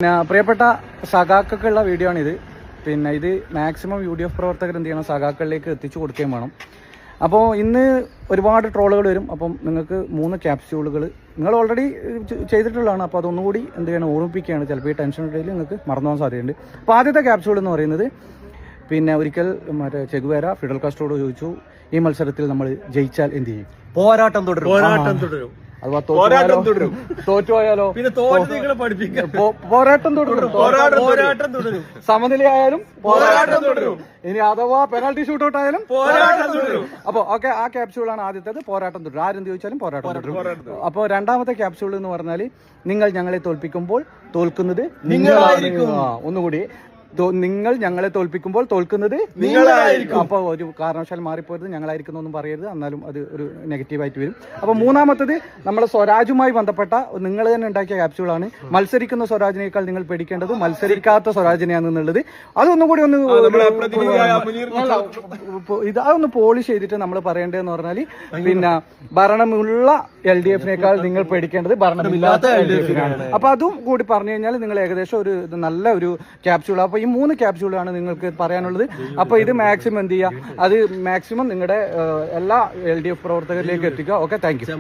പ്രിയപ്പെട്ട സഖാക്കൾക്കുള്ള വീഡിയോ ആണിത്. ഇത് മാക്സിമം UDF പ്രവർത്തകർ എന്ത് ചെയ്യണം, സഖാക്കളിലേക്ക് എത്തിച്ചു കൊടുക്കുകയും വേണം. അപ്പോൾ ഇന്ന് ഒരുപാട് ട്രോളുകൾ വരും. അപ്പം നിങ്ങൾക്ക് 3 ക്യാപ്സ്യൂളുകൾ നിങ്ങൾ ഓൾറെഡി ചെയ്തിട്ടുള്ളതാണ്. അപ്പോൾ അതൊന്നുകൂടി എന്ത് ചെയ്യണം, ഓർമ്മിപ്പിക്കുകയാണ്. ചിലപ്പോൾ ഈ ടെൻഷൻ ഇടയിൽ നിങ്ങൾക്ക് മറന്നു പോകാൻ സാധ്യതയുണ്ട്. അപ്പോൾ ആദ്യത്തെ ക്യാപ്സ്യൂൾ എന്ന് പറയുന്നത് ഒരിക്കൽ ചെഗുവേര ഫിഡൽ കാസ്ട്രോയോട് ചോദിച്ചു, ഈ മത്സരത്തിൽ നമ്മൾ ജയിച്ചാൽ എന്ത് ചെയ്യും? പോരാട്ടം തുടരും. അഥവാ തോറ്റുപോയാലോ പിന്നെ പോരാട്ടം തുടരും. സമനിലയായാലും പോരാട്ടം തുടരും. ഇനി അഥവാ പെനാൽറ്റി ഷൂട്ടൗട്ട് ആയാലും പോരാട്ടം തുടരും. അപ്പൊ ഓക്കെ, ആ ക്യാപ്സ്യൂളാണ് ആദ്യത്തേത്, പോരാട്ടം തുടരും. ആരെന്ത് ചോദിച്ചാലും പോരാട്ടം തുടരും. അപ്പോൾ രണ്ടാമത്തെ ക്യാപ്സ്യൂൾ എന്ന് പറഞ്ഞാൽ, നിങ്ങൾ ഞങ്ങളെ തോൽപ്പിക്കുമ്പോൾ തോൽക്കുന്നത് നിങ്ങളായിരിക്കും. ഒന്നുകൂടി, നിങ്ങൾ ഞങ്ങളെ തോൽപ്പിക്കുമ്പോൾ തോൽക്കുന്നത് നിങ്ങളായിരിക്കും. അപ്പോൾ ഒരു കാരണവശാൽ മാറിപ്പോയത് ഞങ്ങളായിരിക്കുന്നു ഒന്നും പറയരുത്, എന്നാലും അത് ഒരു നെഗറ്റീവായിട്ട് വരും. അപ്പോൾ മൂന്നാമത്തത് നമ്മളെ സ്വരാജുമായി ബന്ധപ്പെട്ട നിങ്ങൾ തന്നെ ഉണ്ടാക്കിയ ക്യാപ്സ്യൂളാണ്. മത്സരിക്കുന്ന സ്വരാജിനേക്കാൾ നിങ്ങൾ പേടിക്കേണ്ടത് മത്സരിക്കാത്ത സ്വരാജിനെയാണെന്നുള്ളത്. അതൊന്നും കൂടി അതൊന്ന് പോളിഷ് ചെയ്തിട്ട് നമ്മൾ പറയേണ്ടതെന്ന് പറഞ്ഞാൽ, ഭരണമുള്ള LDF-നേക്കാൾ നിങ്ങൾ പേടിക്കേണ്ടത് ഭരണമില്ലാത്ത LDF-നാണ്. അപ്പൊ അതും കൂടി പറഞ്ഞു കഴിഞ്ഞാൽ നിങ്ങൾ ഏകദേശം ഒരു നല്ല ഒരു ക്യാപ്സ്യൂൾ. അപ്പൊ ഈ 3 ക്യാപ്സ്യൂളാണ് നിങ്ങൾക്ക് പറയാനുള്ളത്. അപ്പൊ ഇത് മാക്സിമം എന്ത് ചെയ്യുക, അത് മാക്സിമം നിങ്ങളുടെ എല്ലാ LDF പ്രവർത്തകരിലേക്ക് എത്തിക്കുക. Okay, thank you.